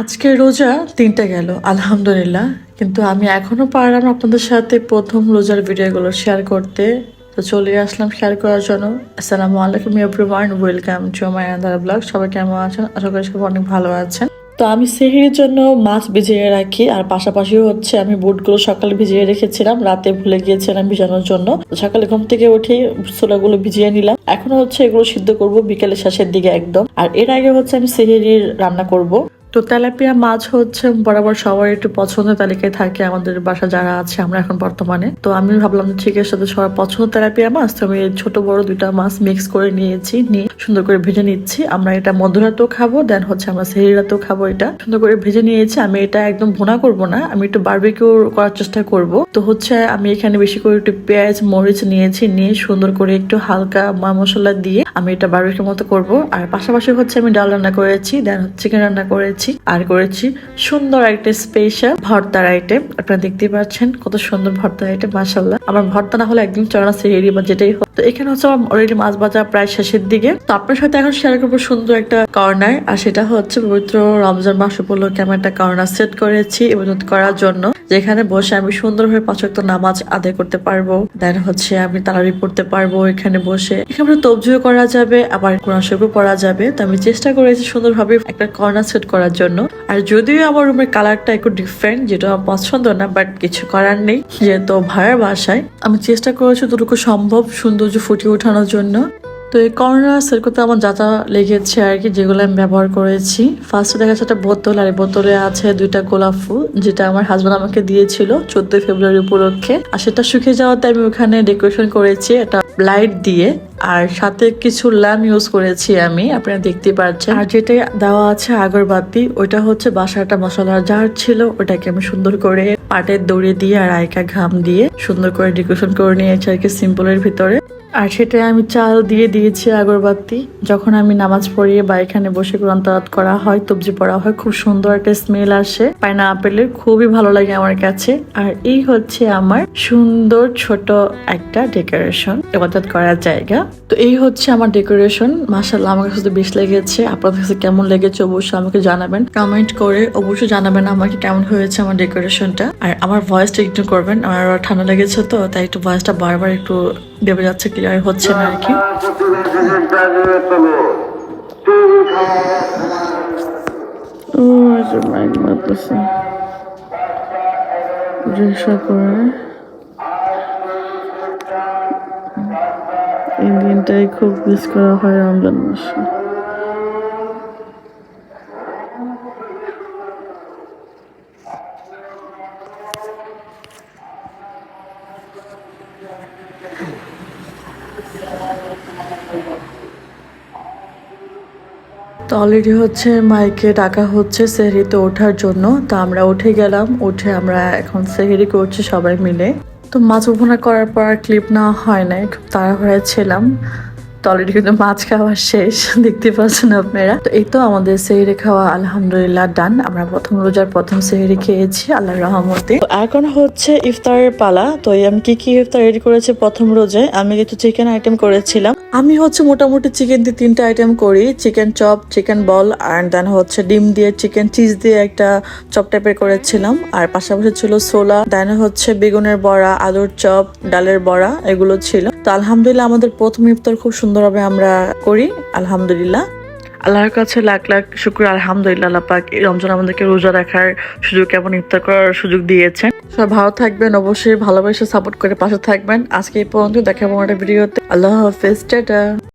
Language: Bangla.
আজকে রোজা 3টা গেল আলহামদুলিল্লাহ, কিন্তু আমি এখনো পারলাম না আপনাদের সাথে প্রথম রোজার ভিডিওগুলো শেয়ার করতে। তো চলে আসলাম শেয়ার করার জন্য। আসসালামু আলাইকুম everyone, welcome to my another blog. সবাই কেমন আছেন? আশা করি সবাই অনেক ভালো আছেন। তো আমি সেহরির জন্য মাছ ভিজিয়ে রাখি, আর পাশাপাশি হচ্ছে আমি বুটগুলো সকালে ভিজিয়ে রেখেছিলাম, রাতে ভুলে গিয়েছিলাম ভিজানোর জন্য। সকালে ঘুম থেকে উঠে ছোলাগুলো ভিজিয়ে নিলাম। এখন হচ্ছে এগুলো সিদ্ধ করব বিকেলের শেষের দিকে একদম। আর এর আগে হচ্ছে আমি সেহরির রান্না করব। তো তেলাপিয়া মাছ হচ্ছে বরাবর সবার একটু পছন্দের তালিকায় থাকে আমাদের বাসা যারা আছে আমরা এখন বর্তমানে। তো আমি ভাবলাম ঠিক এর সাথে সবার পছন্দ তেলাপিয়া মাছ, তো আমি ছোট বড় দুইটা মাছ মিক্স করে নিয়েছি, নিয়ে সুন্দর করে ভেজে নিচ্ছি। আমরা এটা মধ্যরাতেও খাবো, দেন হচ্ছে আমরা সেহরি রাতেও খাবো। এটা সুন্দর করে ভেজে নিয়েছি। আমি এটা একদম ভুনা করব না, আমি একটু বারবিকিউ করার চেষ্টা করব। তো হচ্ছে আমি এখানে বেশি করে একটু পেঁয়াজ মরিচ নিয়েছি, নিয়ে সুন্দর করে একটু হালকা মশলা দিয়ে আমি এটা বারবিকিউর মতো করব। আর পাশাপাশি হচ্ছে আমি ডাল রান্না করেছি, দেন চিকেন রান্না করেছি, আর করেছি সুন্দর একটা স্পেশাল ভর্তার আইটেম। আপনারা দেখতেই পাচ্ছেন কত সুন্দর ভর্তার আইটেম, মাশাআল্লাহ। আমার ভর্তা না হলে একদম চড়া সেহরি বা যেটাই হোক। তো এখানে হচ্ছে আমার অলরেডি মাছ ভাজা প্রায় শেষের দিকে। তো আপনার সাথে এখন শেয়ার করবো সুন্দর একটা কর্নার, আর সেটা হচ্ছে পবিত্র রমজান মাস উপলক্ষে আমি একটা কর্নার সেট করেছি ইবাদত করার জন্য, যেখানে বসে আমি সুন্দরভাবে 5 ওয়াক্ত নামাজ আদায় করতে পারবো। দেন হচ্ছে আমি তারাবি পড়তে পারবো এখানে বসে। এখানে তবজুও করা যাবে, আবার কোরআন শরীফও পড়া যাবে। তো আমি চেষ্টা করেছি সুন্দরভাবে একটা কর্নার সেট করার জন্য। আর যদিও আমার রুমের কালারটা একটু ডিফারেন্ট, যেটা আমার পছন্দ না, বাট কিছু করার নেই, যেহেতু ভাড়ার বাসায় আমি চেষ্টা করেছি যতটুকু সম্ভব সৌন্দর্য ফুটিয়ে ওঠানোর জন্য। তো এই কর্নার সেট করতে আমার যা যা লেগেছে আর কি, যেগুলো আমি ব্যবহার করেছি, ফার্স্টে দেখা যাচ্ছে একটা বোতল, আর এই বোতলে আছে 2টা গোলাপ ফুল, যেটা আমার হাজবেন্ড আমাকে দিয়েছিল 14 ফেব্রুয়ারি উপলক্ষে। আর সেটা শুকিয়ে যাওয়াতে আমি ওখানে ডেকোরেশন করেছি একটা লাইট দিয়ে, আর সাথে কিছু ল্যাম্প ইউজ করেছি আমি, আপনারা দেখতে পাচ্ছেন। আর যেটা দেওয়া আছে আগরবাতি, ওইটা হচ্ছে বাসাটা মশলার জার ছিল, ওটাকে আমি সুন্দর করে পাটের দড়ি দিয়ে আর আয়কা ঘাম দিয়ে সুন্দর করে ডেকোরেশন করে নিয়েছি আর কি, সিম্পলের ভিতরে। আর সেটা আমি চাল দিয়ে দিয়েছি আগরবাতি। যখন আমি নামাজ পড়িয়ে বা এখানে বসে কোরআন তেলাওয়াত করা হয়, তবজি পড়া হয়, খুব সুন্দর একটা স্মেল আসে পাইনাপেলের, খুবই ভালো লাগে আমার কাছে। আর এই হচ্ছে আমার সুন্দর ছোট একটা ডেকোরেশন ইবাদত করার জায়গা। তো এই হচ্ছে আমার ডেকোরেশন, মাশাআল্লাহ আমার কাছে বেশ লেগেছে। আপনাদের কাছে কেমন লেগেছে অবশ্যই আমাকে জানাবেন, কমেন্ট করে অবশ্যই জানাবেন আমাকে কেমন হয়েছে আমার ডেকোরেশনটা। আর আমার ভয়েসটা একটু করবেন, আমার ঠান্ডা লেগেছে তো তাই একটু ভয়েসটা বারবার একটু দেবে যাচ্ছে, ক্লিয়ার হচ্ছে না আর কি। এই দিনটাই খুব মিস করা হয় রমজান মাসে। তো অলরেডি হচ্ছে মাইকে ডাকা হচ্ছে সেহরিতে ওঠার জন্য। তো আমরা উঠে গেলাম, উঠে আমরা এখন সেহরি করছি সবাই মিলে। তো মাছ ভুনা করার পর ক্লিপ নেওয়া হয় নাই, খুব তাড়াহুড়ায় ছিলাম। তো অলরেডি কিন্তু মাছ খাওয়া শেষ, দেখতে পাচ্ছেন আপনারা। তো এই তো আমাদের সেহরি খাওয়া আলহামদুলিল্লাহ ডান। আমরা প্রথম রোজার প্রথম সেহরি খেয়েছি আল্লাহর রহমতে। তো এখন হচ্ছে ইফতারের পালা। তো আমি কি ইফতার রেডি করেছি প্রথম রোজায়, আমি কিছু চিকেন আইটেম করেছিলাম। আমি হচ্ছে মোটামুটি চিকেন দিয়ে 3টা আইটেম করি, চিকেন চপ, চিকেন বল, আর দেন হচ্ছে ডিম দিয়ে চিকেন চিজ দিয়ে একটা চপ টাইপের করেছিলাম। আর পাশাপাশি ছিল ছোলা, দেন হচ্ছে বেগুনের বড়া, আলুর চপ, ডালের বড়া, এগুলো ছিল। তো আলহামদুলিল্লাহ আমাদের প্রথম ইফতার খুব সুন্দরভাবে আমরা করি আলহামদুলিল্লাহ। আল্লাহর কাছে লাখ লাখ শুকর আলহামদুলিল্লাহ, আল্লাহ পাক এই রমজান আমাদেরকে রোজা রাখার সুযোগ এবং ইফতার করার সুযোগ দিয়েছেন। সব ভালো থাকবেন, অবশ্যই ভালোবাসে সাপোর্ট করে পাশে থাকবেন। আজকে এই পর্যন্ত, দেখা হবে একটা ভিডিওতে। আল্লাহ হাফেজ, টাটা।